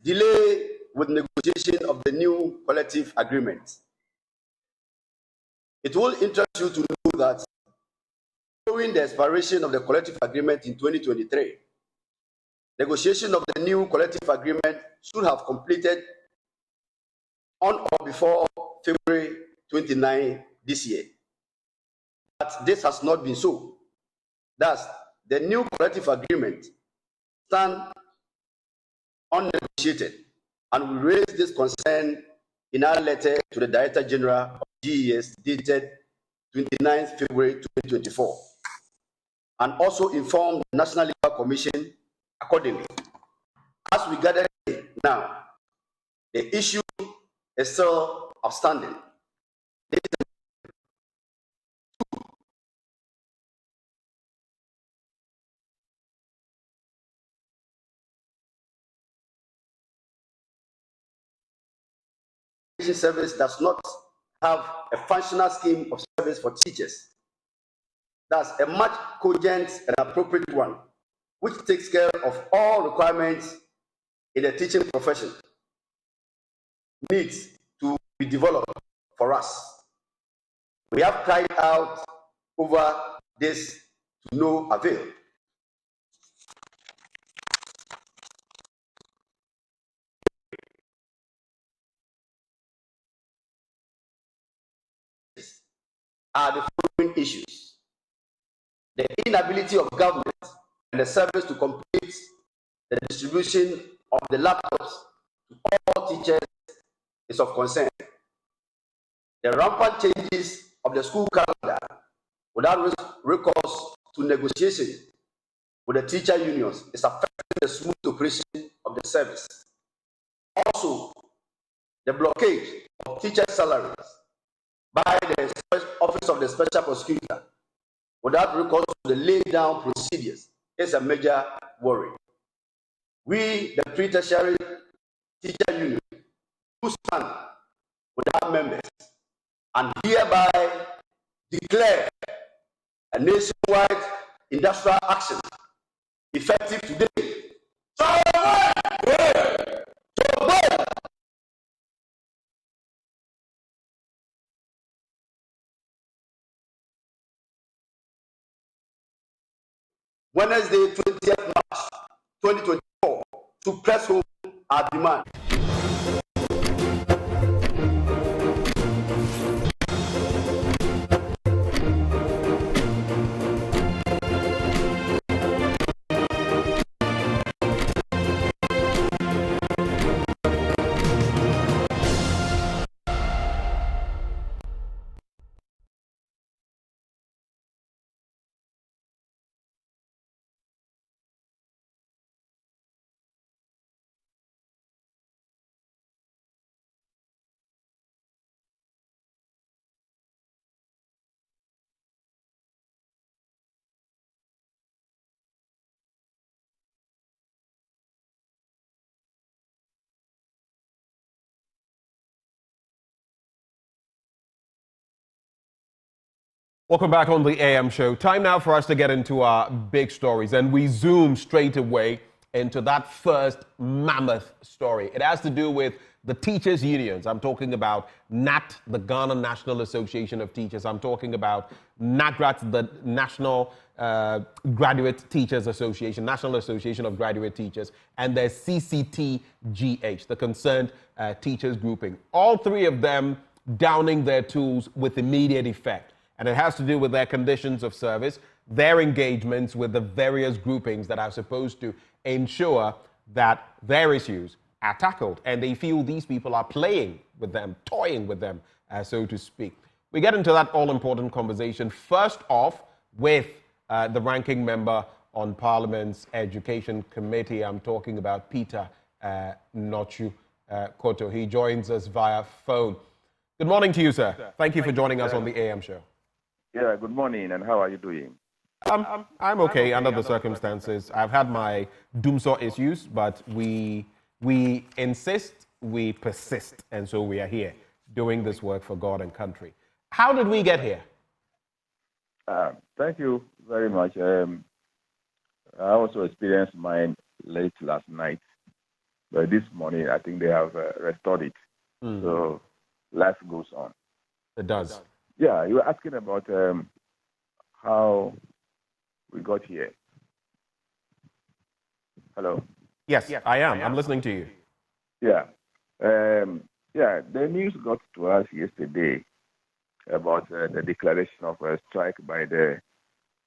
delay with negotiation of the new collective agreement. It will interest you to know that following the expiration of the collective agreement in 2023, negotiation of the new collective agreement should have completed on or before February 29 this year. But this has not been so. Thus, the new collective agreement stands unnegotiated, and we raise this concern in our letter to the Director General of GES dated 29 February 2024, and also inform the National Legal Commission accordingly. As we gather now, the issue is still outstanding. Service does not have a functional scheme of service for teachers. That's a much cogent and appropriate one, which takes care of all requirements in the teaching profession, needs to be developed for us. We have cried out over this to no avail. Are the following issues: the inability of government and the service to complete the distribution of the laptops to all teachers is of concern. The rampant changes of the school calendar without recourse to negotiation with the teacher unions is affecting the smooth operation of the service. Also, the blockade of teacher salaries by the Office of the Special Prosecutor without recourse to the laid down procedures is a major worry. We, the pre-tertiary teacher union, do stand with our members and hereby declare a nationwide industrial action effective today. Wednesday, 20th March 2024, to press home our demand. Welcome back on the AM show. Time now for us to get into our big stories, and we zoom straight away into that first mammoth story. It has to do with the teachers' unions. I'm talking about NAT, the Ghana National Association of Teachers. I'm talking about NAGRAT, the National Graduate Teachers Association, National Association of Graduate Teachers, and there's CCTGH, the Concerned Teachers Grouping. All three of them downing their tools with immediate effect. And it has to do with their conditions of service, their engagements with the various groupings that are supposed to ensure that their issues are tackled. And they feel these people are playing with them, toying with them, so to speak. We get into that all-important conversation, first off with the ranking member on Parliament's Education Committee. I'm talking about Peter Nortsu-Kotoe. He joins us via phone. Good morning to you, sir. Thank you for joining us on the AM show. Yeah, good morning, and how are you doing? I'm okay under the circumstances. I've had my doomsaw issues, but we insist, we persist, and so we are here doing this work for God and country. How did we get here? Thank you very much. I also experienced mine late last night. But this morning, I think they have restored it. So life goes on. It does. Yeah, you were asking about how we got here. Hello? Yes, I am. I'm listening to you. Yeah. The news got to us yesterday about the declaration of a strike by the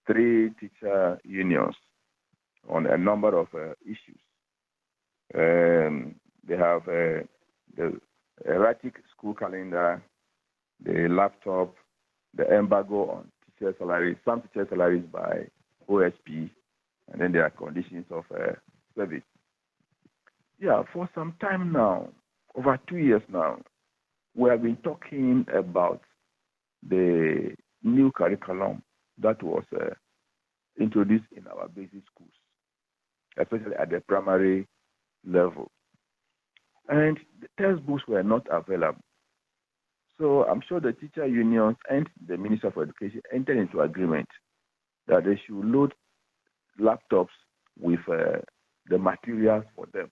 3 teacher unions on a number of issues. They have the erratic school calendar, the laptop, the embargo on teacher salaries, some teacher salaries by OSP, and then there are conditions of service. Yeah, for some time now, over 2 years now, we have been talking about the new curriculum that was introduced in our basic schools, especially at the primary level. And the textbooks were not available. So I'm sure the teacher unions and the Minister of Education entered into agreement that they should load laptops with the materials for them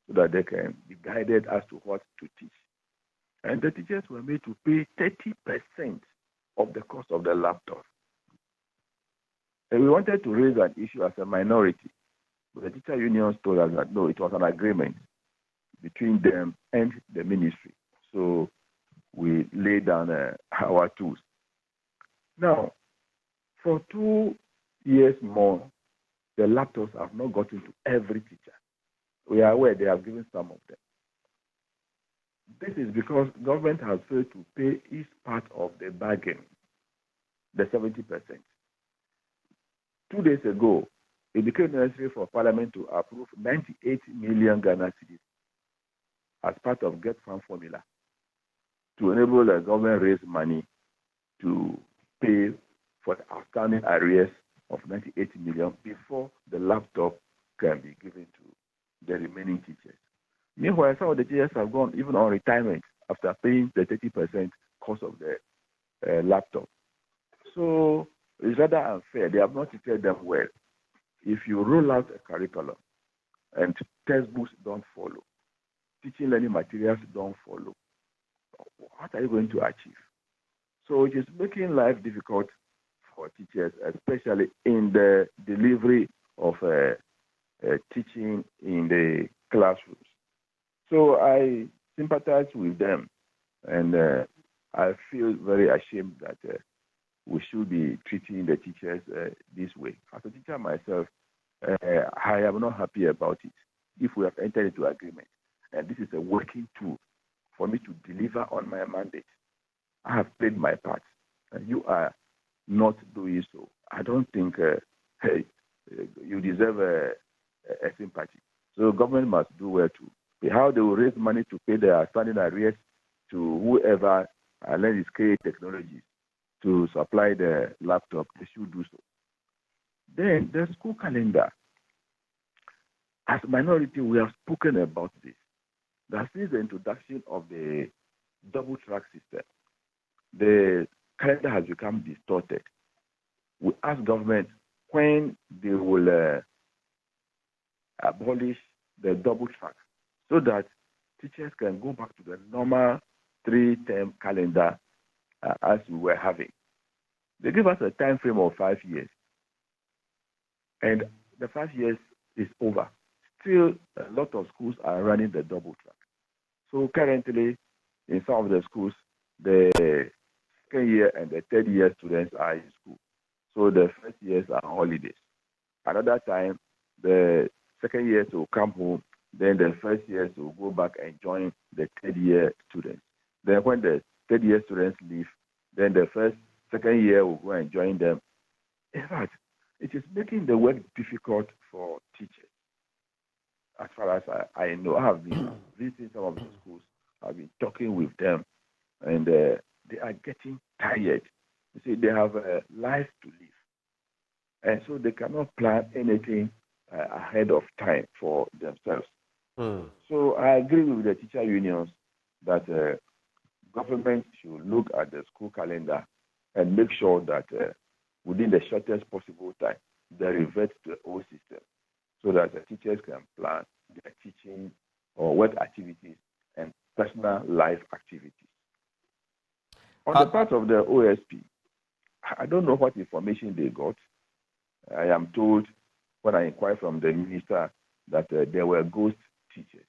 so that they can be guided as to what to teach. And the teachers were made to pay 30% of the cost of the laptop. And we wanted to raise an issue as a minority, but the teacher unions told us that no, it was an agreement between them and the ministry. So we laid down our tools. Now, for 2 years more, the laptops have not gotten to every teacher. We are aware they have given some of them. This is because government has failed to pay each part of the bargain, the 70%. 2 days ago, it became necessary for Parliament to approve 98 million Ghana cedis as part of Get Fund formula to enable the government raise money to pay for the outstanding arrears of 98 million before the laptop can be given to the remaining teachers. Meanwhile, some of the teachers have gone even on retirement after paying the 30% cost of the laptop. So it's rather unfair. They have not treated them well. If you roll out a curriculum and textbooks don't follow, teaching learning materials don't follow, what are you going to achieve? So it is making life difficult for teachers, especially in the delivery of teaching in the classrooms. So I sympathize with them, and I feel very ashamed that we should be treating the teachers this way. As a teacher myself, I am not happy about it. If we have entered into agreement, and this is a working tool for me to deliver on my mandate, I have played my part, and you are not doing so. I don't think you deserve a sympathy. So government must do well to pay. How they will raise money to pay their outstanding arrears to whoever learns KA technologies to supply the laptop, they should do so. Then the school calendar. As a minority, we have spoken about this. That since the introduction of the double track system, the calendar has become distorted. We ask government when they will abolish the double track so that teachers can go back to the normal 3-term calendar as we were having. They give us a time frame of 5 years, and the 5 years is over. Still, a lot of schools are running the double track. So currently, in some of the schools, the second year and the third year students are in school. So the first years are holidays. Another time, the second years will come home, then the first years will go back and join the third year students. Then when the third year students leave, then the second year will go and join them. In fact, it is making the work difficult for teachers. As far as I know, I have been visiting some of the schools, I've been talking with them, and they are getting tired. You see, they have a life to live, and so they cannot plan anything ahead of time for themselves. So I agree with the teacher unions that government should look at the school calendar and make sure that within the shortest possible time, they revert to the old system so that the teachers can plan their teaching or work activities and personal life activities. On the part of the OSP, I don't know what information they got. I am told when I inquired from the minister that there were ghost teachers.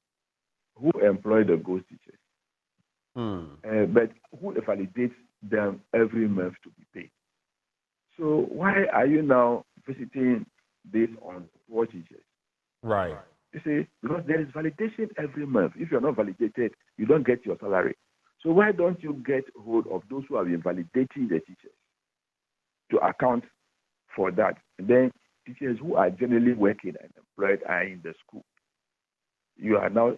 Who employed the ghost teachers? But who validates them every month to be paid? So why are you now visiting this on poor teachers? Right. You see, because there is validation every month. If you're not validated, you don't get your salary. So why don't you get hold of those who have been validating the teachers to account for that? And then teachers who are generally working and employed are in the school. You are now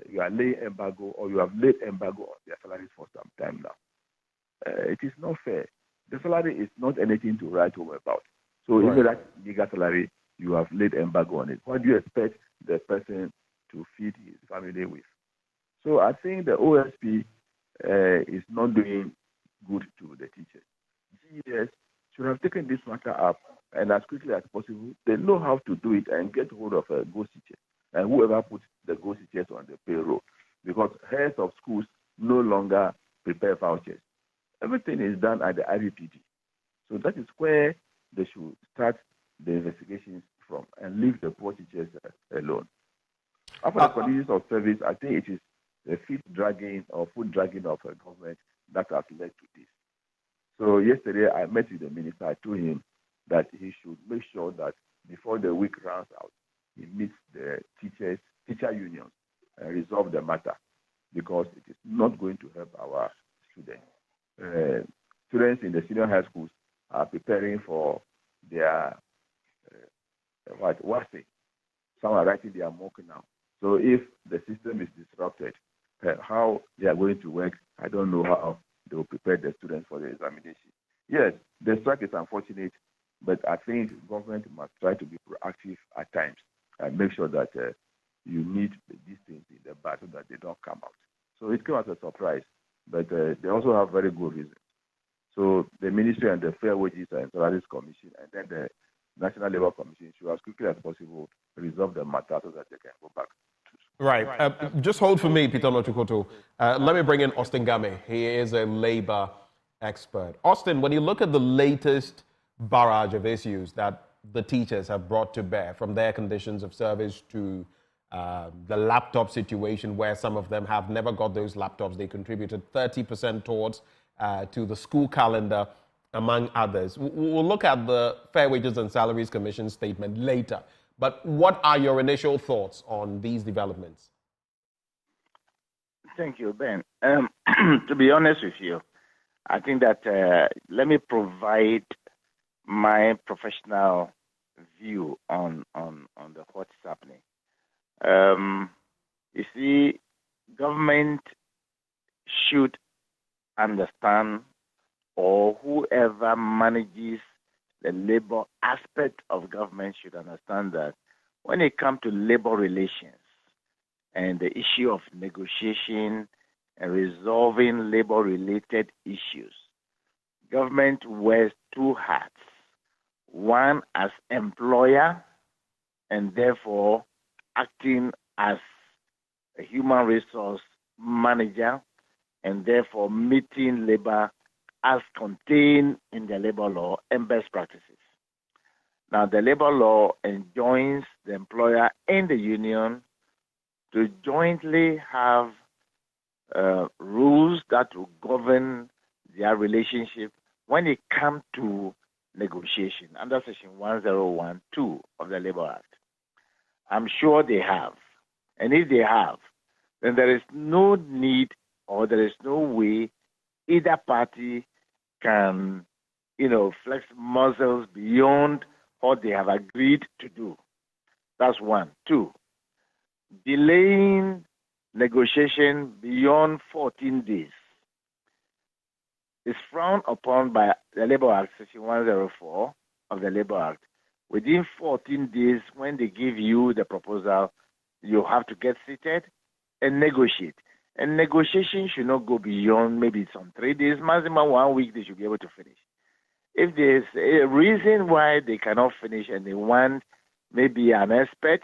you are laying embargo, or you have laid embargo on their salaries for some time now. It is not fair. The salary is not anything to write home about. So even that bigger salary, you have laid embargo on it. What do you expect the person to feed his family with? So I think the OSP is not doing good to the teachers. GES should have taken this matter up, and as quickly as possible, they know how to do it and get hold of a ghost teacher and whoever puts the ghost teachers on the payroll, because heads of schools no longer prepare vouchers. Everything is done at the IBPD. So that is where they should start the investigations from and leave the poor teachers alone. After the conditions of service, I think it is the feet dragging or foot dragging of a government that has led to this. So yesterday I met with the minister. I told him that he should make sure that before the week runs out, he meets the teacher unions and resolve the matter, because it is not going to help our students. Students in the senior high schools are preparing for their WASE. Some are writing their mock now. So if the system is disrupted, how they are going to work, I don't know how they will prepare the students for the examination. Yes, the strike is unfortunate, but I think government must try to be proactive at times and make sure that you need these things in the bag so that they don't come out. So it came as a surprise, but they also have very good reasons. So the Ministry and the Fair Wages and Salaries Commission and then the National Labour Commission should, as quickly as possible, resolve the matter so that they can go back. Right. Just hold for me, Peter Nortsu-Kotoe. Let me bring in Austin Game. He is a labor expert. Austin, when you look at the latest barrage of issues that the teachers have brought to bear, from their conditions of service to the laptop situation, where some of them have never got those laptops, they contributed 30% towards to the school calendar, among others. We'll look at the Fair Wages and Salaries Commission statement later. But what are your initial thoughts on these developments? Thank you, Ben. To be honest with you, I think that let me provide my professional view on what's happening. You see, government should understand, or whoever manages the labor aspect of government should understand, that when it comes to labor relations and the issue of negotiation and resolving labor-related issues, government wears two hats. One as employer, and therefore acting as a human resource manager, and therefore meeting labor as contained in the labor law and best practices. Now, the labor law enjoins the employer and the union to jointly have rules that will govern their relationship when it comes to negotiation under Section 1012 of the Labor Act. I'm sure they have. And if they have, then there is no need, or there is no way either party can, flex muscles beyond what they have agreed to do. That's one. Two, delaying negotiation beyond 14 days is frowned upon by the Labor Act, Section 104 of the Labor Act. Within 14 days, when they give you the proposal, you have to get seated and negotiate. And negotiation should not go beyond maybe some 3 days, maximum 1 week, they should be able to finish. If there's a reason why they cannot finish and they want maybe an expert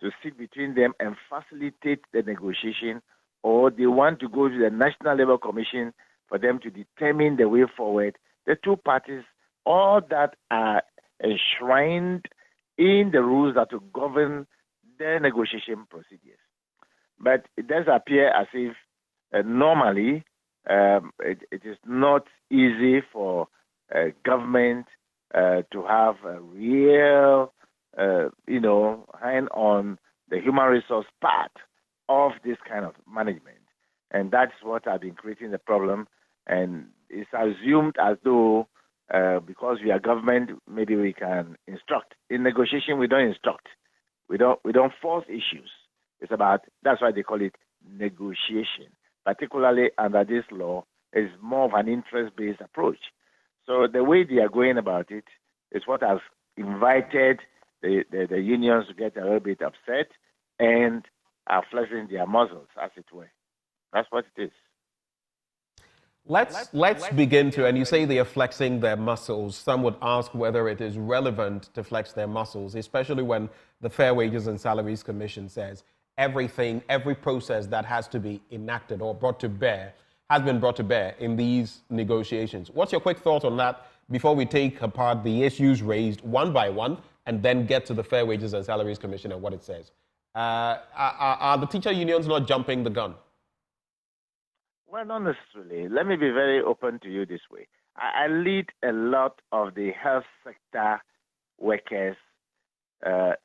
to sit between them and facilitate the negotiation, or they want to go to the National Labour Commission for them to determine the way forward. The two parties, all that are enshrined in the rules that will govern the negotiation procedures. But it does appear as if normally it is not easy for government to have a real, hand on the human resource part of this kind of management. And that's what has been creating the problem. And it's assumed as though because we are government, maybe we can instruct. In negotiation, we don't instruct. We don't force issues. It's about, that's why they call it negotiation. Particularly under this law, it's more of an interest-based approach. So the way they are going about it is what has invited the unions to get a little bit upset and are flexing their muscles, as it were. That's what it is. Let's begin to, and you say they are flexing their muscles. Some would ask whether it is relevant to flex their muscles, especially when the Fair Wages and Salaries Commission says every process that has to be enacted or brought to bear has been brought to bear in these negotiations. What's your quick thought on that before we take apart the issues raised one by one and then get to the Fair Wages and Salaries Commission and what it says? Are the teacher unions not jumping the gun? Well, not necessarily. Let me be very open to you this way. I lead a lot of the health sector workers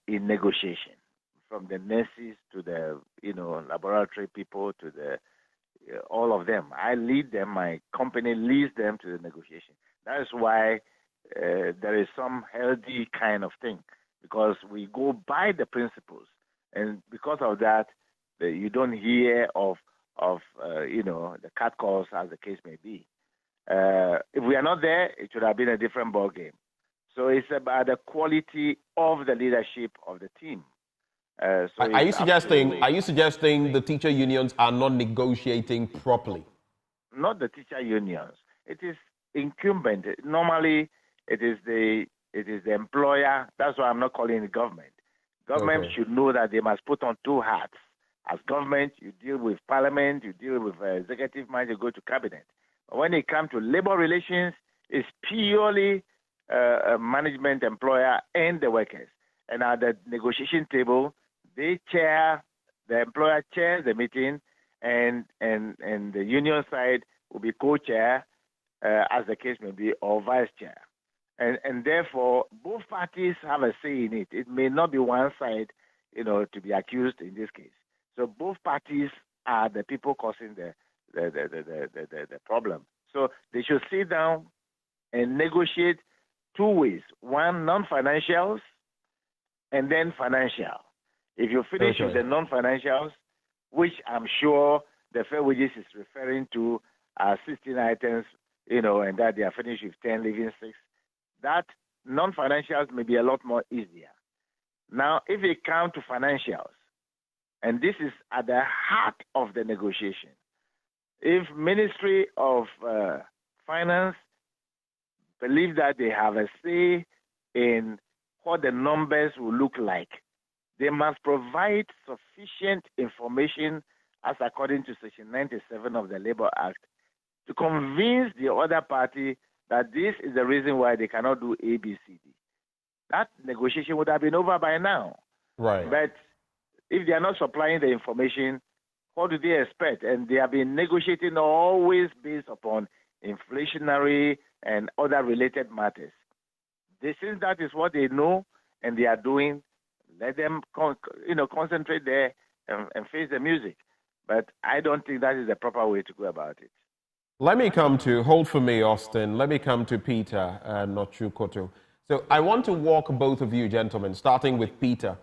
in negotiation, from the nurses to the laboratory people to the all of them. I lead them. My company leads them to the negotiation. That is why there is some healthy kind of thing, because we go by the principles, and because of that, you don't hear of the cat calls, as the case may be. If we are not there, it should have been a different ball game. So it's about the quality of the leadership of the team. Are you suggesting the teacher unions are not negotiating properly? Not the teacher unions. It is incumbent. Normally, it is the employer. That's why I'm not calling it government. Government should know that they must put on two hats. As government, you deal with parliament, you deal with executive branch, you go to cabinet. But when it comes to labor relations, it's purely a management, employer, and the workers. And at the negotiation table, the employer chairs the meeting, and the union side will be co-chair, as the case may be, or vice chair. And therefore, both parties have a say in it. It may not be one side, to be accused in this case. So both parties are the people causing the problem. So they should sit down and negotiate two ways: one, non-financials, and then financial. If you finish with the non-financials, which I'm sure the Fair Wages is referring to, 16 items, and that they are finished with 10, leaving 6, that non-financials may be a lot more easier. Now, if it comes to financials, and this is at the heart of the negotiation, if Ministry of Finance believe that they have a say in what the numbers will look like, they must provide sufficient information, as according to Section 97 of the Labour Act, to convince the other party that this is the reason why they cannot do A, B, C, D. That negotiation would have been over by now. Right. But if they are not supplying the information, what do they expect? And they have been negotiating always based upon inflationary and other related matters. Since that is what they know and they are doing, let them concentrate there and face the music. But I don't think that is the proper way to go about it. Let me come to, hold for me, Austin. Let me come to Peter, Nortsu-Kotoe. So I want to walk both of you, gentlemen, starting with Peter,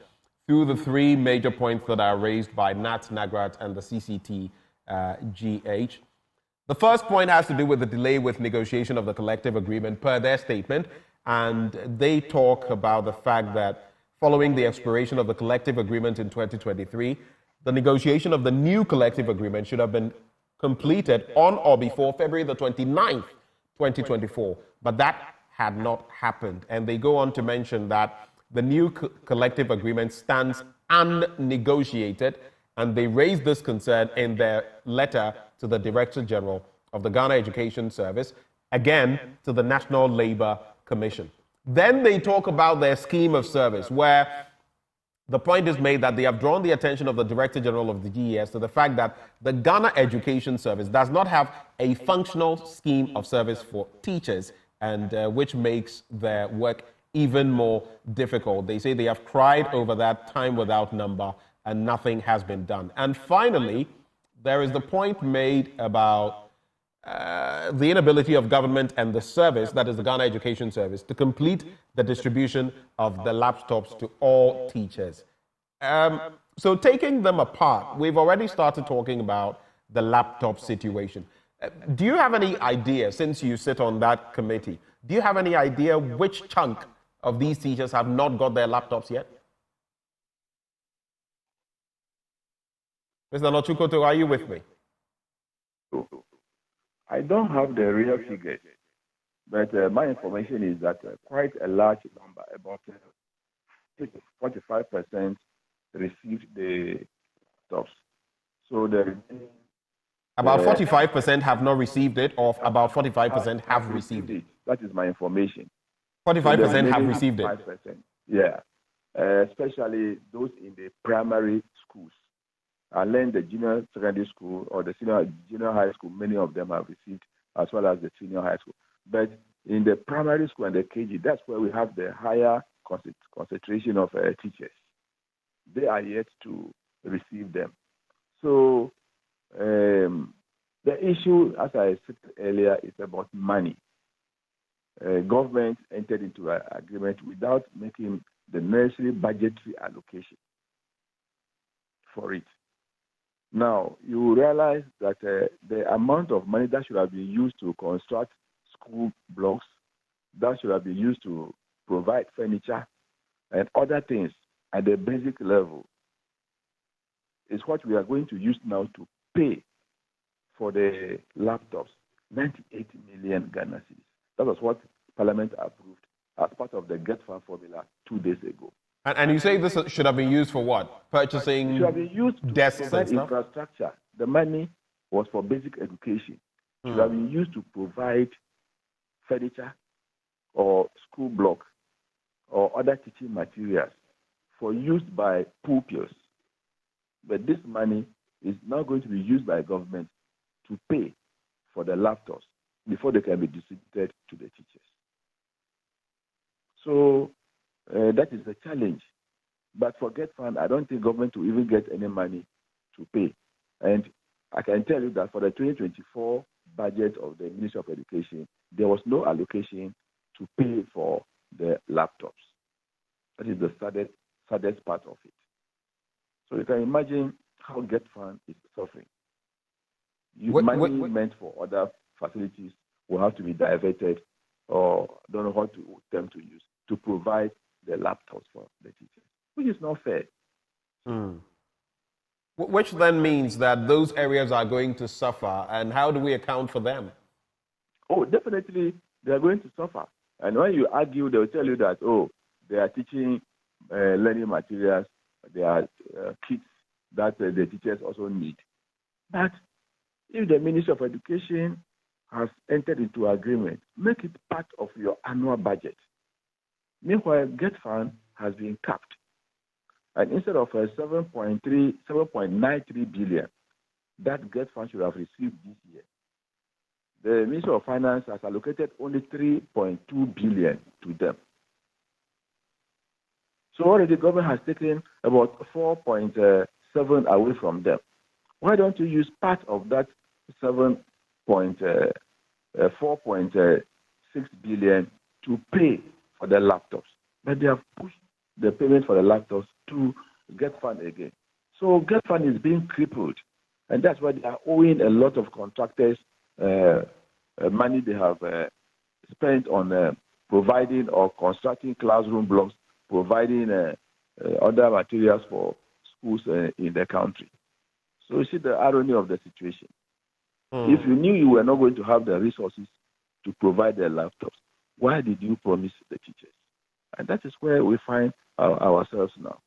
through the three major points that are raised by Nat Nagrat and the CCT-GH. The first point has to do with the delay with negotiation of the collective agreement per their statement, and they talk about the fact that following the expiration of the collective agreement in 2023, the negotiation of the new collective agreement should have been completed on or before February the 29th, 2024, but that had not happened. And they go on to mention that the new collective agreement stands unnegotiated, and they raised this concern in their letter to the Director General of the Ghana Education Service, again to the National Labour Commission. Then they talk about their scheme of service, where the point is made that they have drawn the attention of the Director General of the GES to the fact that the Ghana Education Service does not have a functional scheme of service for teachers, and which makes their work even more difficult. They say they have cried over that time without number and nothing has been done. And finally, there is the point made about the inability of government and the service, that is the Ghana Education Service, to complete the distribution of the laptops to all teachers. So taking them apart, we've already started talking about the laptop situation. Do you have any idea, since you sit on that committee, do you have any idea which chunk of these teachers have not got their laptops yet? Mr. Nortsu-Kotoe, are you with me? I don't have the real figures, but my information is that quite a large number, about 45%, received the laptops. So about 45% have not received it, or about 45% have received it. That is my information. 45% have received it. 5%, yeah, especially those in the primary schools. And then the junior secondary school or the junior high school, many of them have received, as well as the senior high school. But in the primary school and the KG, that's where we have the higher concentration of teachers. They are yet to receive them. So the issue, as I said earlier, is about money. Government entered into an agreement without making the necessary budgetary allocation for it. Now, you realize that the amount of money that should have been used to construct school blocks, that should have been used to provide furniture and other things at the basic level, is what we are going to use now to pay for the laptops, 98 million Ghana cedis. That was what Parliament approved as part of the Get Fund formula 2 days ago. And you say this should have been used for what? Purchasing should have been used to desks and stuff? Infrastructure. The money was for basic education. Should have been used to provide furniture or school blocks or other teaching materials for use by pupils. But this money is now going to be used by government to pay for the laptops before they can be distributed to the teachers. So that is the challenge. But for Get Fund, I don't think government will even get any money to pay. And I can tell you that for the 2024 budget of the Ministry of Education, there was no allocation to pay for the laptops. That is the saddest part of it. So you can imagine how Get Fund is suffering. Money meant for other facilities will have to be diverted, or don't know what to them to use to provide the laptops for the teachers, which is not fair. Which then means that those areas are going to suffer, and how do we account for them? Oh, definitely they are going to suffer. And when you argue, they will tell you that, they are teaching learning materials, they are kits that the teachers also need. But if the Ministry of Education has entered into agreement, make it part of your annual budget. Meanwhile, Get Fund has been capped. And instead of 7.93 billion that Get Fund should have received this year, the Ministry of Finance has allocated only 3.2 billion to them. So already the government has taken about 4.7 away from them. Why don't you use part of that 4.6 billion to pay for the laptops? But they have pushed the payment for the laptops to Get Fund again. So Get Fund is being crippled, and that's why they are owing a lot of contractors money they have spent on providing or constructing classroom blocks, providing other materials for schools in the country. So you see the irony of the situation. If you knew you were not going to have the resources to provide the laptops, why did you promise the teachers? And that is where we find ourselves now.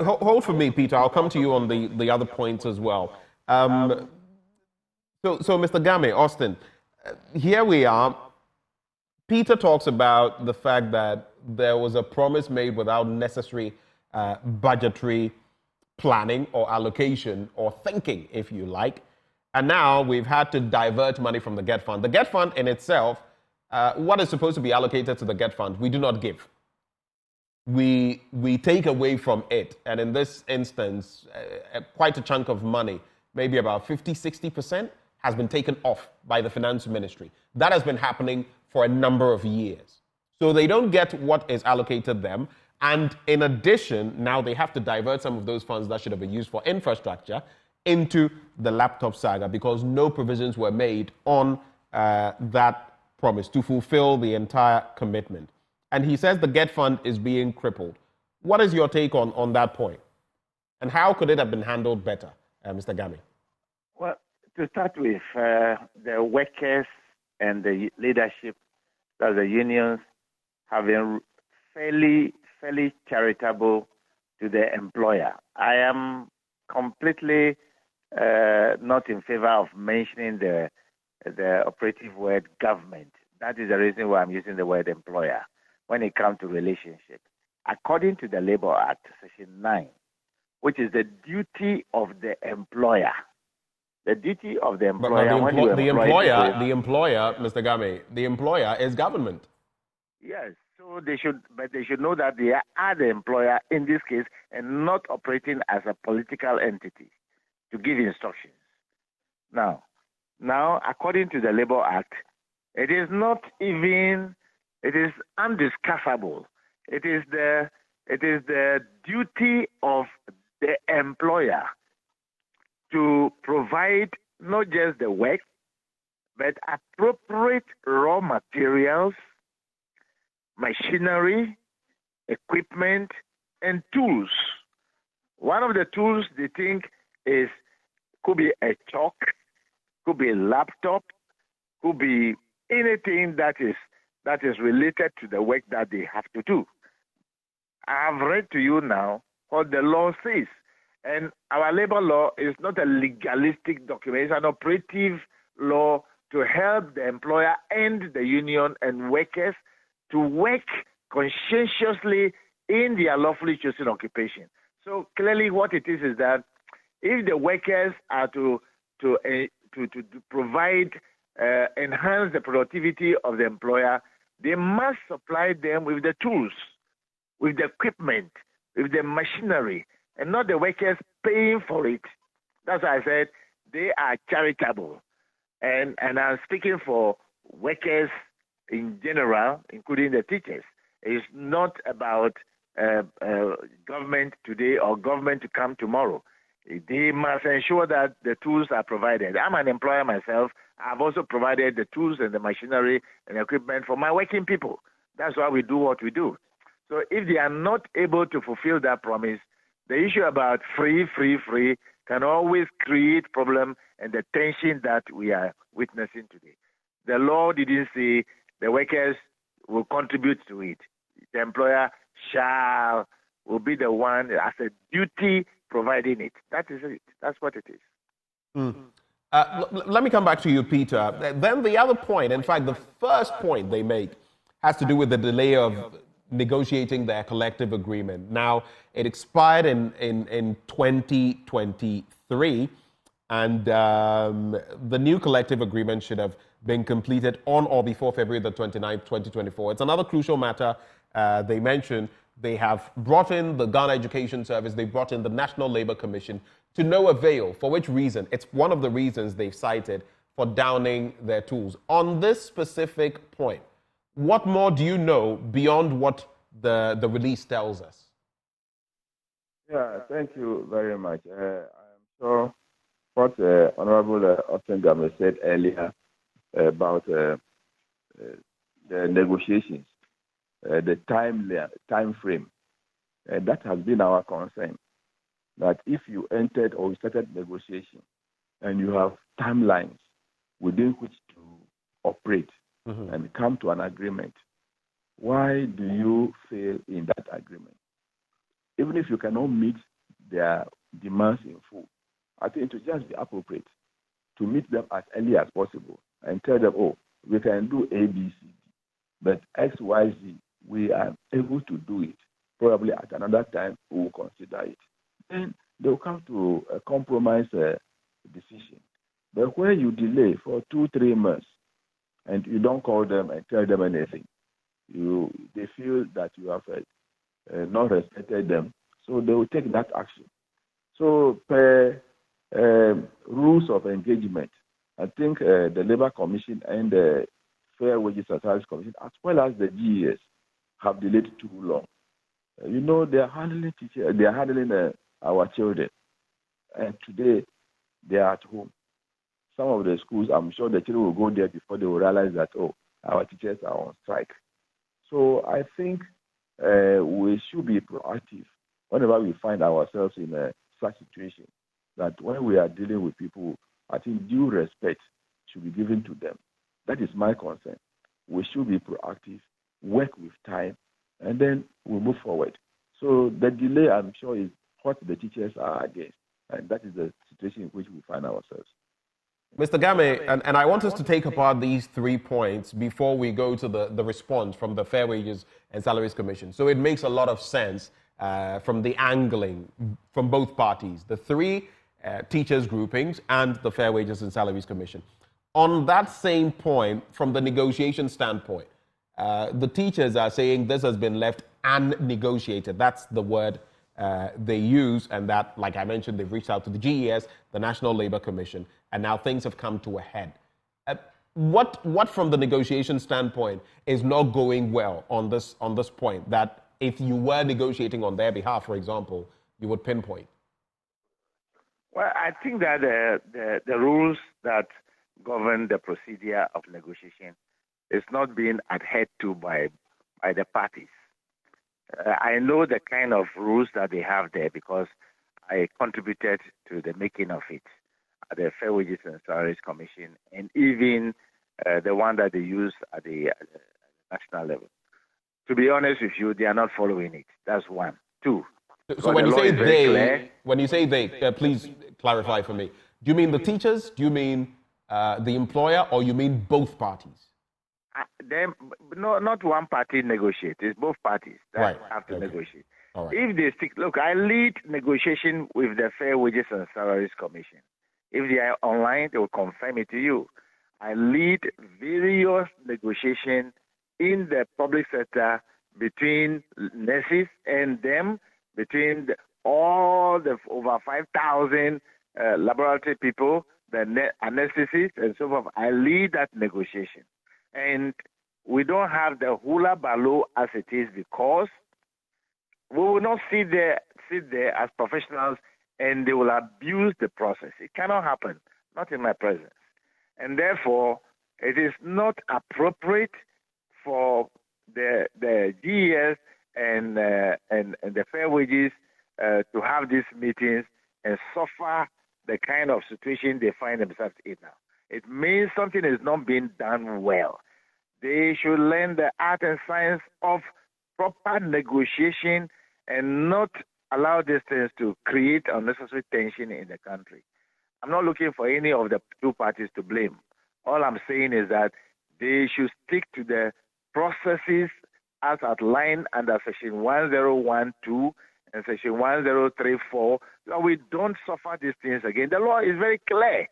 Hold for me, Peter. I'll come to you on the other points as well. So, Mr. Game, Austin, here we are. Peter talks about the fact that there was a promise made without necessary budgetary planning or allocation or thinking, if you like. And now we've had to divert money from the GET Fund. The GET Fund in itself, what is supposed to be allocated to the GET Fund, we do not give. We take away from it. And in this instance, quite a chunk of money, maybe about 50, 60%, has been taken off by the finance ministry. That has been happening for a number of years. So they don't get what is allocated them. And in addition, now they have to divert some of those funds that should have been used for infrastructure into the laptop saga because no provisions were made on that promise to fulfill the entire commitment. And he says the GET Fund is being crippled. What is your take on that point? And how could it have been handled better, Mr. Game? Well, to start with, the workers and the leadership, that's the unions, have been fairly charitable to the employer. I am completely not in favor of mentioning the operative word government. That is the reason why I'm using the word employer when it comes to relationship. According to the Labor Act, Section 9, which is the duty of the employer. The duty of the employer. But the employer, Mr. Game, the employer is government. Yes, so they should know that they are the employer in this case and not operating as a political entity to give instructions. Now, according to the Labor Act, it is undiscussable. It is the duty of the employer to provide not just the work, but appropriate raw materials, machinery, equipment, and tools. One of the tools they think could be a chalk, could be a laptop, could be anything that is related to the work that they have to do. I have read to you now what the law says. And our labor law is not a legalistic document. It's an operative law to help the employer and the union and workers to work conscientiously in their lawfully chosen occupation. So clearly what it is that if the workers are to provide, enhance the productivity of the employer, they must supply them with the tools, with the equipment, with the machinery, and not the workers paying for it. That's why I said they are charitable. And I'm speaking for workers in general, including the teachers. It's not about government today or government to come tomorrow. They must ensure that the tools are provided. I'm an employer myself. I've also provided the tools and the machinery and equipment for my working people. That's why we do what we do. So if they are not able to fulfill that promise, the issue about free can always create problem and the tension that we are witnessing today. The law didn't say the workers will contribute to it. The employer will be the one as a duty providing it. That is it. That's what it is. Let me come back to you, Peter. Then the other point, in fact, the first point they make has to do with the delay of negotiating their collective agreement. Now, it expired in 2023, and the new collective agreement should have been completed on or before February the 29th, 2024. It's another crucial matter they mentioned. They have brought in the Ghana Education Service, they brought in the National Labour Commission to no avail. For which reason? It's one of the reasons they've cited for downing their tools. On this specific point, what more do you know beyond what the release tells us? Yeah, thank you very much. I'm sure what Honorable Austin Game said earlier about the negotiations, the time frame, that has been our concern. That if you entered or started negotiation and you have timelines within which to operate and come to an agreement, why do you fail in that agreement? even if you cannot meet their demands in full, I think it would just be appropriate to meet them as early as possible and tell them, oh, we can do A, B, C, D, but X, Y, Z, we are able to do it. Probably at another time, we will consider it. Then they will come to a compromise decision. But when you delay for 2-3 months and you don't call them and tell them anything, they feel that you have not respected them, so they will take that action. So per rules of engagement, I think the Labour Commission and the Fair Wages and Salaries Commission, as well as the GES, have delayed too long. They are handling teachers, they are handling our children, and today they are at home. Some of the schools, I'm sure the children will go there before they will realize that, oh, our teachers are on strike. So I think we should be proactive whenever we find ourselves in such situation, that when we are dealing with people, I think due respect should be given to them. That is my concern. We should be proactive, work with time, and then we'll move forward. So the delay, I'm sure, is what the teachers are against, and that is the situation in which we find ourselves. Mr. Game, and I want us to take apart these 3 points before we go to the response from the Fair Wages and Salaries Commission. So it makes a lot of sense from the angling from both parties, the 3 teachers groupings and the Fair Wages and Salaries Commission. On that same point, from the negotiation standpoint, the teachers are saying this has been left unnegotiated. That's the word they use, and that, like I mentioned, they've reached out to the GES, the National Labour Commission, and now things have come to a head. What from the negotiation standpoint is not going well on this point, that if you were negotiating on their behalf, for example, you would pinpoint? Well, I think that the rules that govern the procedure of negotiation is not being adhered to by the parties. I know the kind of rules that they have there because I contributed to the making of it at the Fair Wages and Salaries Commission, and even the one that they use at the national level. To be honest with you, they are not following it. That's one. 2. So when you say they, please clarify for me. Do you mean the teachers? Do you mean the employer, or you mean both parties? No, not one party negotiate. It's both parties that have to negotiate. All right. If they stick, look, I lead negotiation with the Fair Wages and Salaries Commission. If they are online, they will confirm it to you. I lead various negotiations in the public sector between nurses and them, between all the over 5,000 laboratory people, the anesthetists, and so forth. I lead that negotiation. And we don't have the hula baloo as it is because we will not sit there as professionals and they will abuse the process. It cannot happen, not in my presence. And therefore, it is not appropriate for the GES and the Fair Wages to have these meetings and suffer the kind of situation they find themselves in now. It means something is not being done well. They should learn the art and science of proper negotiation and not allow these things to create unnecessary tension in the country. I'm not looking for any of the 2 parties to blame. All I'm saying is that they should stick to the processes as outlined under Section 1012 and Section 1034, so we don't suffer these things again. The law is very clear.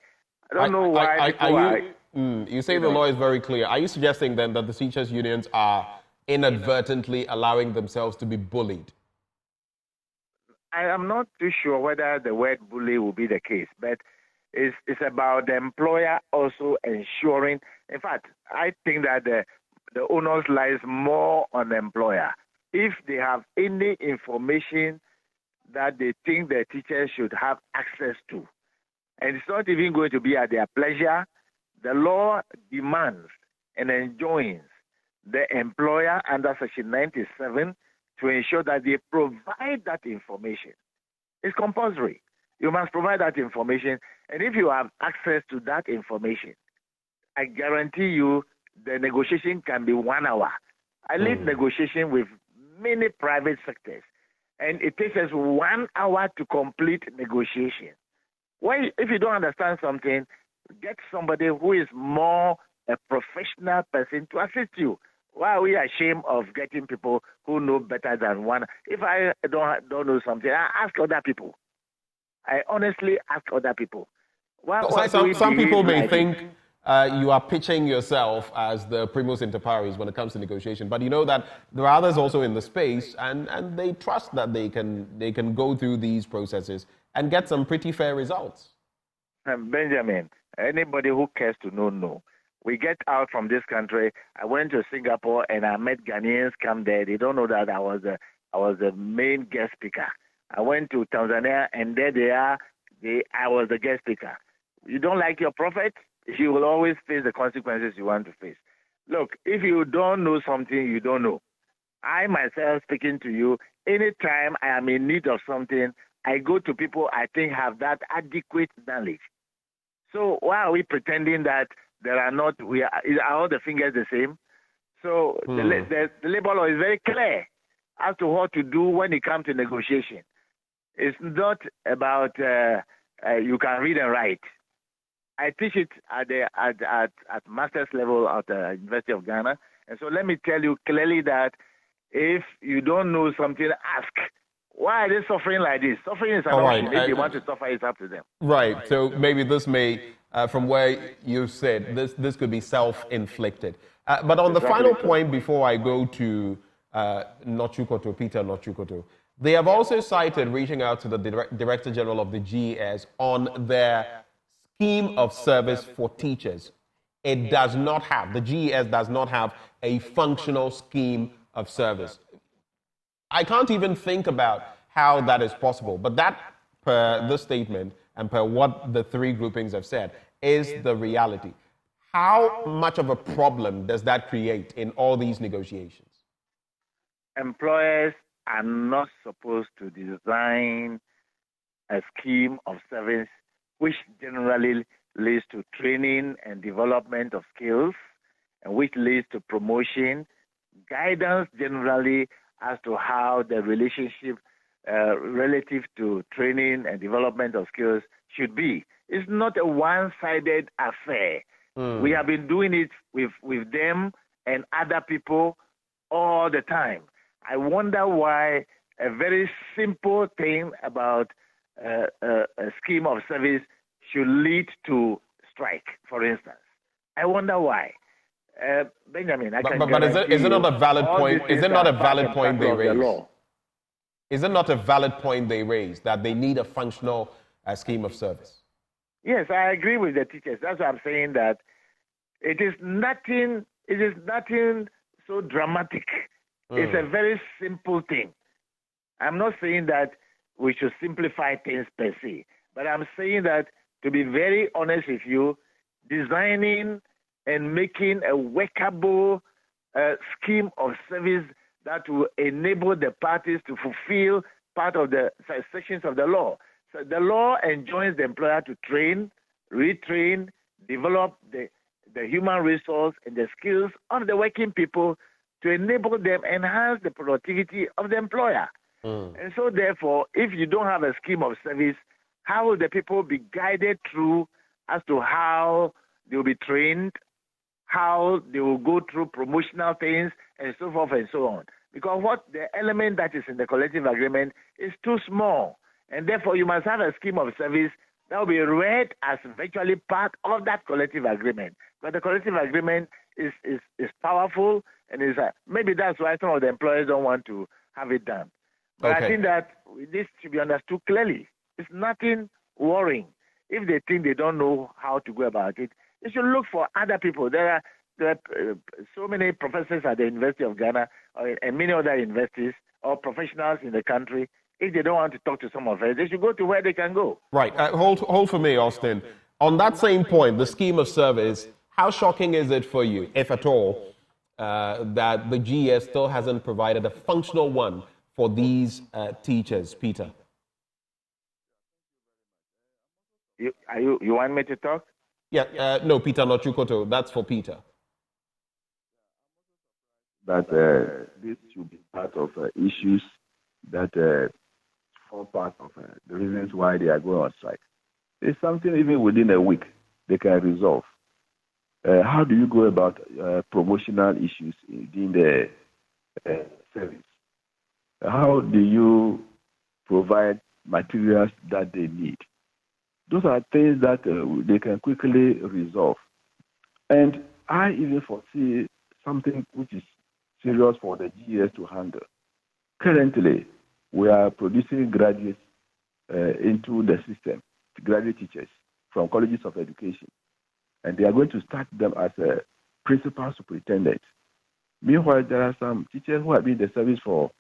I don't know why you say the law is very clear. Are you suggesting then that the teachers' unions are inadvertently allowing themselves to be bullied? I am not too sure whether the word bully will be the case, but it's about the employer also ensuring. In fact, I think that the onus lies more on the employer. If they have any information that they think the teachers should have access to, and it's not even going to be at their pleasure, the law demands and enjoins the employer under Section 97 to ensure that they provide that information. It's compulsory. You must provide that information, and if you have access to that information, I guarantee you the negotiation can be 1 hour. I lead negotiation with many private sectors, and it takes us 1 hour to complete negotiation. Why, if you don't understand something, get somebody who is more a professional person to assist you. Why are we ashamed of getting people who know better than one? If I don't know something, I ask other people. I honestly ask other people. Some people may think you are pitching yourself as the primus inter pares when it comes to negotiation, but you know that there are others also in the space, and they trust that they can go through these processes and get some pretty fair results. Benjamin, anybody who cares to know. We get out from this country. I went to Singapore and I met Ghanaians come there. They don't know that I was the main guest speaker. I went to Tanzania and there they are. I was the guest speaker. You don't like your prophet, you will always face the consequences you want to face. Look, if you don't know something, you don't know. I myself speaking to you, anytime I am in need of something, I go to people I think have that adequate knowledge. So why are we pretending that there are not? Are all the fingers the same? So the labor law is very clear as to what to do when it comes to negotiation. It's not about you can read and write. I teach it at master's level at the University of Ghana, and so let me tell you clearly that if you don't know something, ask. Why are they suffering like this? Suffering is an option. If they want to suffer, it's up to them. Right. So maybe this may, from where you said, this could be self-inflicted. But on the final point, before I go to Nortsu-Kotoe, Peter Nortsu-Kotoe, they have also cited reaching out to the Director General of the GES on their scheme of service for teachers. It does not have, the GES does not have a functional scheme of service. I can't even think about how that is possible, but that, per this statement and per what the three groupings have said, is the reality. How much of a problem does that create in all these negotiations? Employers are not supposed to design a scheme of service which generally leads to training and development of skills, and which leads to promotion, guidance generally as to how the relationship relative to training and development of skills should be. It's not a one-sided affair. We have been doing it with them and other people all the time. I wonder why a very simple thing about a scheme of service should lead to strike, for instance. I wonder why. Benjamin, but is it not a valid point? Is it not a valid point they raise? Is it not a valid point they raise that they need a functional scheme of service? Yes, I agree with the teachers. That's why I'm saying that it is nothing so dramatic. It's a very simple thing. I'm not saying that we should simplify things per se, but I'm saying that, to be very honest with you, designing and making a workable scheme of service that will enable the parties to fulfill part of the sections of the law. So the law enjoins the employer to train, retrain, develop the human resource and the skills of the working people to enable them enhance the productivity of the employer. And so therefore, if you don't have a scheme of service, how will the people be guided through as to how they will be trained, how they will go through promotional things, and so forth and so on? Because the element that is in the collective agreement is too small. And therefore, you must have a scheme of service that will be read as virtually part of that collective agreement. But the collective agreement is powerful, and maybe that's why some of the employers don't want to have it done. But I think that this should be understood clearly. It's nothing worrying. If they think they don't know how to go about it, they should look for other people. There are so many professors at the University of Ghana and many other universities or professionals in the country. If they don't want to talk to some of us, they should go to where they can go. Right. Hold for me, Austin. On that same point, the scheme of service, how shocking is it for you, if at all, that the GES still hasn't provided a functional one for these teachers, Peter? You want me to talk? Yeah, no, Peter Nortsu-Kotoe. That's for Peter. That this should be part of issues that form part of the reasons why they are going on strike. It's something even within a week they can resolve. How do you go about promotional issues in the service? How do you provide materials that they need? Those are things that they can quickly resolve. And I even foresee something which is serious for the GS to handle. Currently, we are producing graduates into the system, graduate teachers from colleges of education. And they are going to start them as a principal superintendent. Meanwhile, there are some teachers who have been in the service for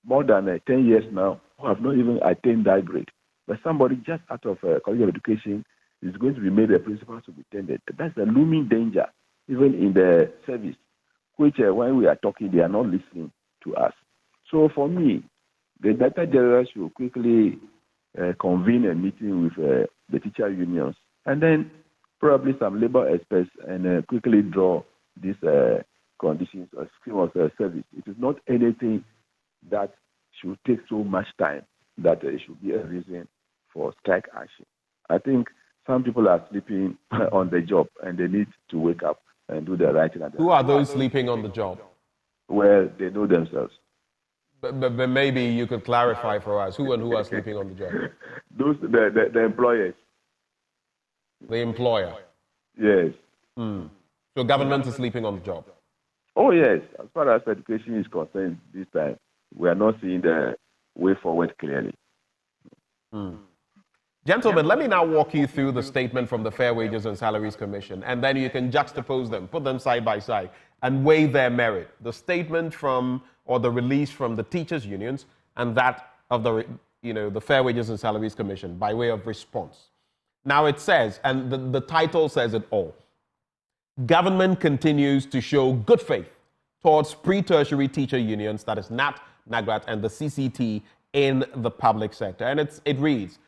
more than 10 years now who have not even attained that grade. But somebody just out of college of education is going to be made a principal superintendent. That's a looming danger, even in the service, which when we are talking, they are not listening to us. So for me, the Director General should quickly convene a meeting with the teacher unions and then probably some labor experts and quickly draw these conditions or scheme of service. It is not anything that should take so much time that it should be a reason for strike action. I think some people are sleeping on the job and they need to wake up and do the right thing. Who are those sleeping on the job? Well, they know themselves. But maybe you could clarify for us who and who are sleeping on the job. Those the employers. The employer. Yes. So government is sleeping on the job. Oh yes. As far as education is concerned, this time we are not seeing the way forward clearly. Gentlemen, let me now walk you through the statement from the Fair Wages and Salaries Commission, and then you can juxtapose them, put them side by side, and weigh their merit. The statement from, or the release from the teachers' unions, and that of the Fair Wages and Salaries Commission by way of response. Now it says, and the title says it all, government continues to show good faith towards pre-tertiary teacher unions, that is NAT, NAGRAT, and the CCT in the public sector. And it reads,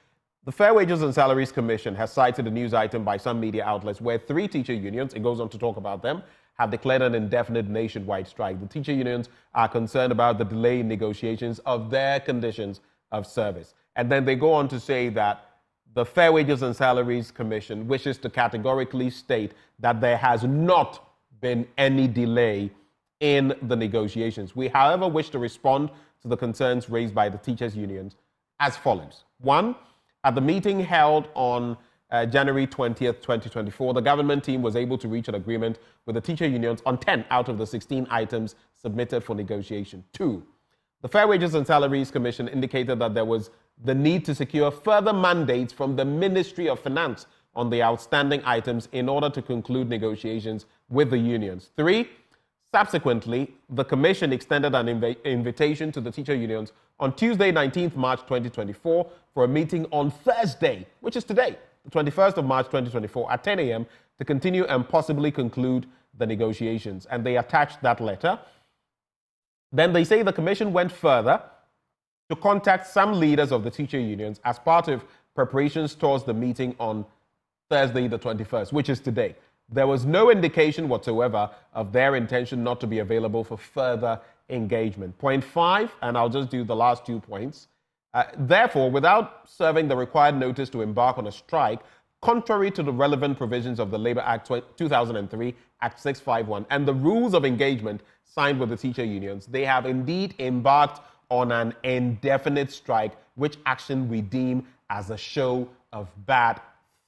the Fair Wages and Salaries Commission has cited a news item by some media outlets where 3 teacher unions, it goes on to talk about them, have declared an indefinite nationwide strike. The teacher unions are concerned about the delay in negotiations of their conditions of service. And then they go on to say that the Fair Wages and Salaries Commission wishes to categorically state that there has not been any delay in the negotiations. We, however, wish to respond to the concerns raised by the teachers' unions as follows. 1, at the meeting held on January 20th, 2024, the government team was able to reach an agreement with the teacher unions on 10 out of the 16 items submitted for negotiation. 2, the Fair Wages and Salaries Commission indicated that there was the need to secure further mandates from the Ministry of Finance on the outstanding items in order to conclude negotiations with the unions. 3, subsequently, the Commission extended an invitation to the teacher unions on Tuesday, 19th March 2024, for a meeting on Thursday, which is today, the 21st of March 2024, at 10 a.m. to continue and possibly conclude the negotiations. And they attached that letter. Then they say the Commission went further to contact some leaders of the teacher unions as part of preparations towards the meeting on Thursday, the 21st, which is today. There was no indication whatsoever of their intention not to be available for further engagement. Point 5, and I'll just do the last 2 points. Therefore, without serving the required notice to embark on a strike, contrary to the relevant provisions of the Labour Act 2003, Act 651, and the rules of engagement signed with the teacher unions, they have indeed embarked on an indefinite strike, which action we deem as a show of bad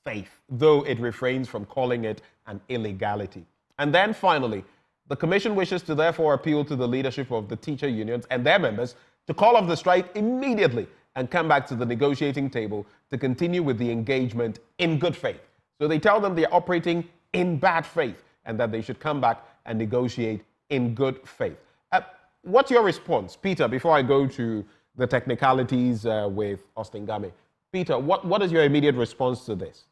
faith, though it refrains from calling it an illegality. And then finally, the Commission wishes to therefore appeal to the leadership of the teacher unions and their members to call off the strike immediately and come back to the negotiating table to continue with the engagement in good faith. So they tell them they are operating in bad faith and that they should come back and negotiate in good faith. What's your response, Peter, before I go to the technicalities with Austin Game? Peter, what is your immediate response to this?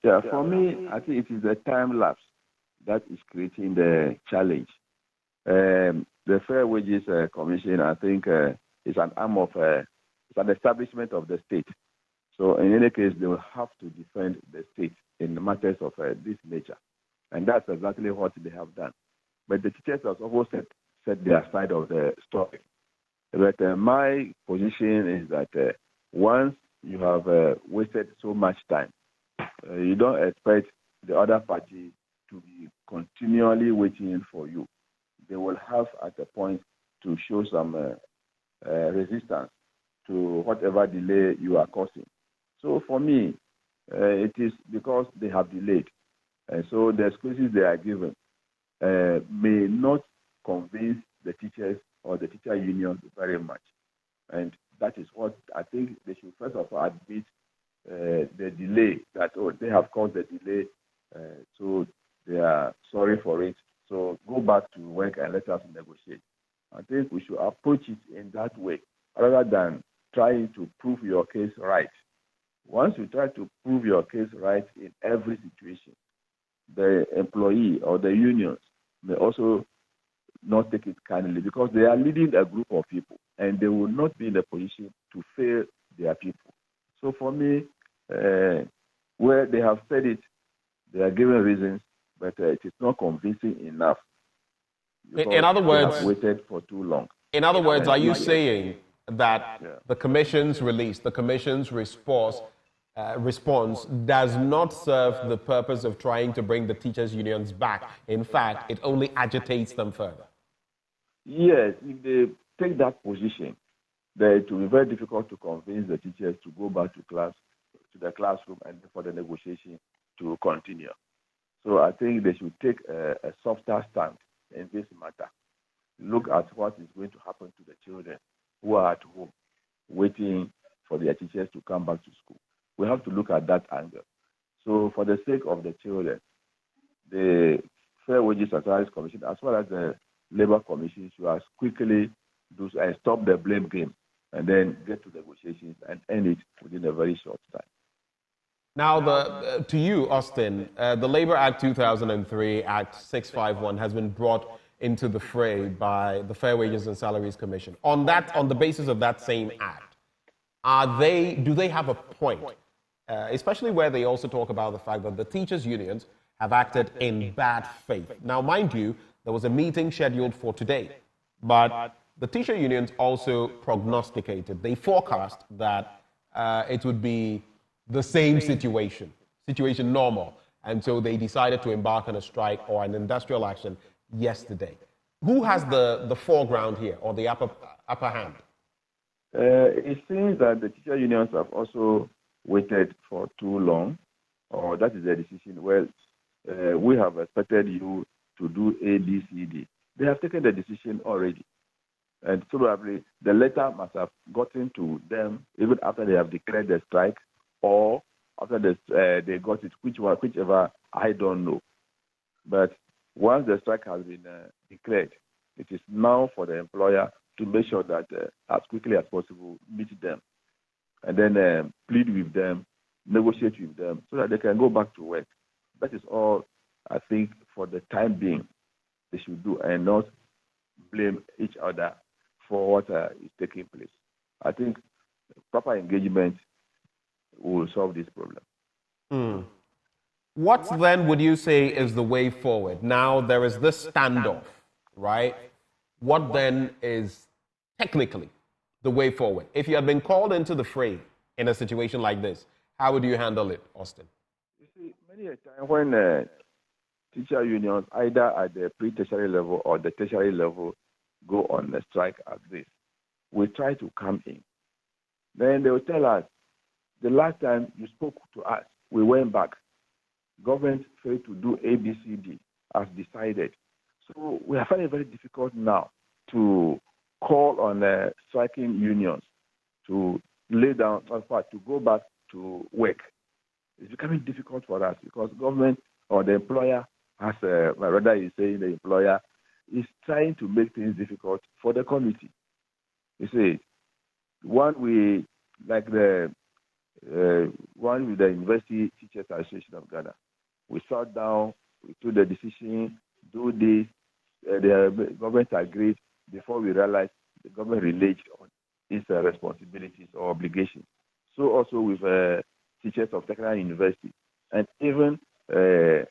Yeah, for me, I think it is the time lapse that is creating the challenge. The Fair Wages Commission, I think, is an arm of, it's an establishment of the state. So in any case, they will have to defend the state in matters of this nature. And that's exactly what they have done. But the teachers have also set their side of the story. But my position is that once you have wasted so much time, you don't expect the other party to be continually waiting for you. They will have at a point to show some resistance to whatever delay you are causing. So for me, it is because they have delayed. And so the excuses they are given may not convince the teachers or the teacher unions very much. And that is what I think they should first of all admit the delay, that they have caused the delay, so they are sorry for it. So go back to work and let us negotiate. I think we should approach it in that way rather than trying to prove your case right. Once you try to prove your case right in every situation, the employee or the unions may also not take it kindly because they are leading a group of people and they will not be in a position to fail their people. So for me, where they have said it, they are giving reasons, but it is not convincing enough. In other words, they have waited for too long. In other words, are you saying that the Commission's release, the Commission's response does not serve the purpose of trying to bring the teachers' unions back? In fact, it only agitates them further. Yes, if they take that position, then it will be very difficult to convince the teachers to go back to the classroom and for the negotiation to continue. So I think they should take a softer stand in this matter. Look at what is going to happen to the children who are at home waiting for their teachers to come back to school. We have to look at that angle. So for the sake of the children, the Fair Wages and Salaries Commission, as well as the Labor Commission, should as quickly do and stop the blame game and then get to negotiations and end it within a very short time. Now, to you, Austin, the Labor Act 2003, Act 651, has been brought into the fray by the Fair Wages and Salaries Commission. On the basis of that same act, do they have a point? Especially where they also talk about the fact that the teachers' unions have acted in bad faith. Now, mind you, there was a meeting scheduled for today, but the teacher unions also prognosticated, they forecast that it would be the same situation normal. And so they decided to embark on a strike or an industrial action yesterday. Who has the foreground here or the upper hand? It seems that the teacher unions have also waited for too long, or that is their decision. Well, we have expected you to do A, B, C, D. They have taken the decision already. And probably the letter must have gotten to them even after they have declared the strike or after they got it, whichever, I don't know. But once the strike has been declared, it is now for the employer to make sure that as quickly as possible, meet them and then plead with them, negotiate with them so that they can go back to work. That is all I think for the time being they should do and not blame each other for what is taking place. I think proper engagement will solve this problem. What then would you say is the way forward? Now there is this standoff, right? What then is technically the way forward? If you had been called into the fray in a situation like this, how would you handle it, Austin? You see, many a time when teacher unions, either at the pre-tertiary level or the tertiary level, go on a strike as this, we try to come in. Then they will tell us, the last time you spoke to us, we went back. Government failed to do A, B, C, D as decided. So we are finding it very difficult now to call on striking unions to lay down, to go back to work. It's becoming difficult for us because government or the employer has, rather is saying the employer is trying to make things difficult for the community. You see, one with the University Teachers Association of Ghana, we sat down, we took the decision, do this, the government agreed before we realized the government related on its responsibilities or obligations. So also with teachers of technical university and even the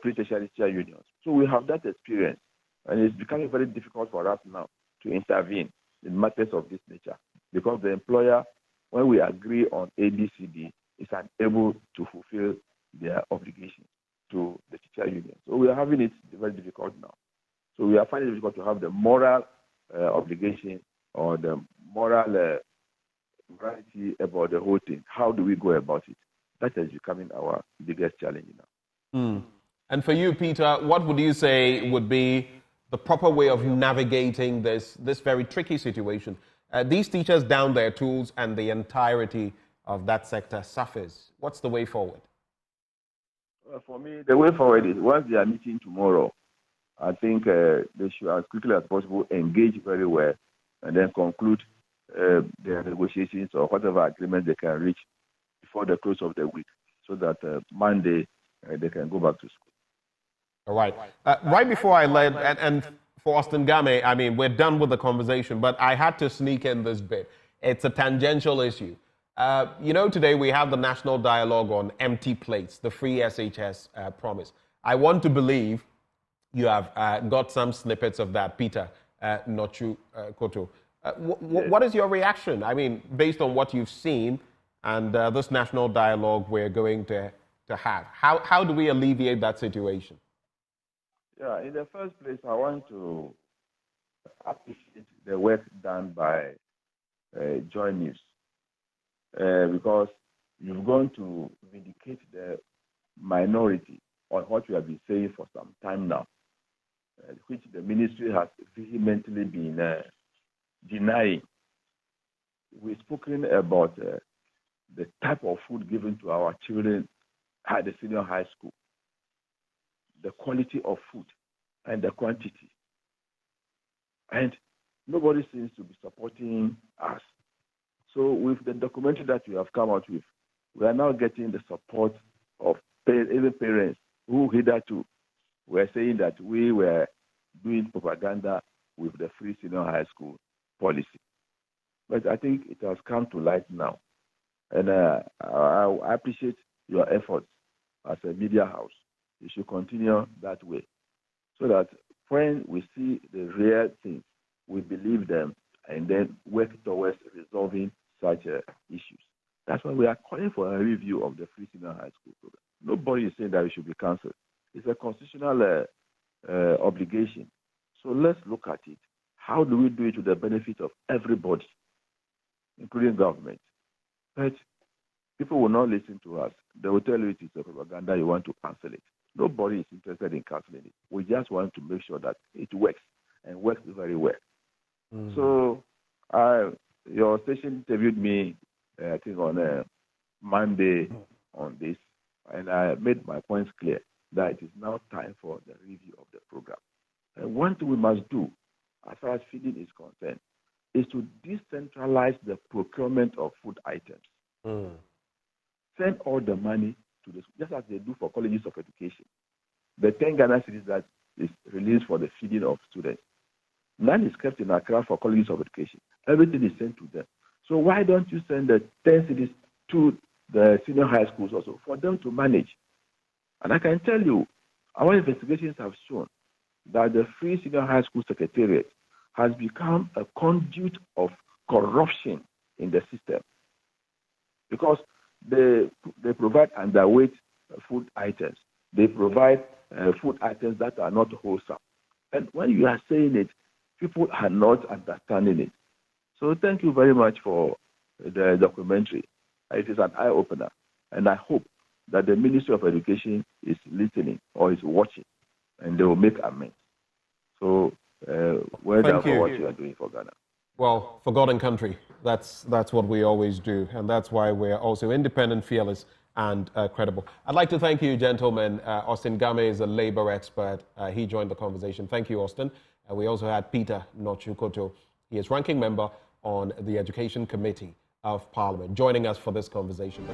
pre-tertiary teacher unions. So we have that experience and it's becoming very difficult for us now to intervene. in matters of this nature, because the employer, when we agree on ABCD, is unable to fulfill their obligation to the teacher union. So we are having it very difficult now. So we are finding it difficult to have the moral obligation or the moral morality about the whole thing. How do we go about it? That is becoming our biggest challenge now. Mm. And for you, Peter, what would you say would be the proper way of navigating this very tricky situation? These teachers down their tools and the entirety of that sector suffers. What's the way forward? Well, for me, the way forward is once they are meeting tomorrow, I think they should, as quickly as possible, engage very well and then conclude their negotiations or whatever agreement they can reach before the close of the week, so that Monday they can go back to school. All right. Right before I led, and for Austin Game, I mean, we're done with the conversation, but I had to sneak in this bit. It's a tangential issue. Today we have the national dialogue on empty plates, the free SHS promise. I want to believe you have got some snippets of that, Peter Nortsu-Kotoe. What is your reaction? I mean, based on what you've seen and this national dialogue we're going to have, how do we alleviate that situation? Yeah, in the first place, I want to appreciate the work done by Joy News because you've gone to vindicate the minority on what we have been saying for some time now, which the ministry has vehemently been denying. We've spoken about the type of food given to our children at the senior high school, the quality of food and the quantity. And nobody seems to be supporting us. So with the documentary that we have come out with, we are now getting the support of even parents who hitherto were saying that we were doing propaganda with the free senior high school policy. But I think it has come to light now. And I appreciate your efforts as a media house. You should continue that way so that when we see the real things, we believe them and then work towards resolving such issues. That's why we are calling for a review of the free senior high school program. Nobody is saying that it should be cancelled. It's a constitutional obligation. So let's look at it. How do we do it to the benefit of everybody, including government? But people will not listen to us. They will tell you it is a propaganda, you want to cancel it. Nobody is interested in cancelling it. We just want to make sure that it works and works very well. Mm. So your station interviewed me, I think, on Monday on this, and I made my points clear that it is now time for the review of the program. And one thing we must do, as far as feeding is concerned, is to decentralize the procurement of food items. Mm. Send all the money to the just as they do for colleges of education. The 10 Ghana cedis that is released for the feeding of students, none is kept in Accra for colleges of education. Everything is sent to them. So why don't you send the 10 cedis to the senior high schools also for them to manage? And I can tell you, our investigations have shown that the Free Senior High School Secretariat has become a conduit of corruption in the system because they provide underweight food items. They provide food items that are not wholesome. And when you are saying it, people are not understanding it. So thank you very much for the documentary. It is an eye-opener. And I hope that the Ministry of Education is listening or is watching, and they will make amends. So well done for what you are doing for Ghana. Well, for God and country, that's what we always do, and that's why we're also independent, fearless, and credible. I'd like to thank you, gentlemen. Austin Game is a labor expert. He joined the conversation. Thank you, Austin. We also had Peter Nortsu-Kotoe. He is ranking member on the Education Committee of Parliament, joining us for this conversation.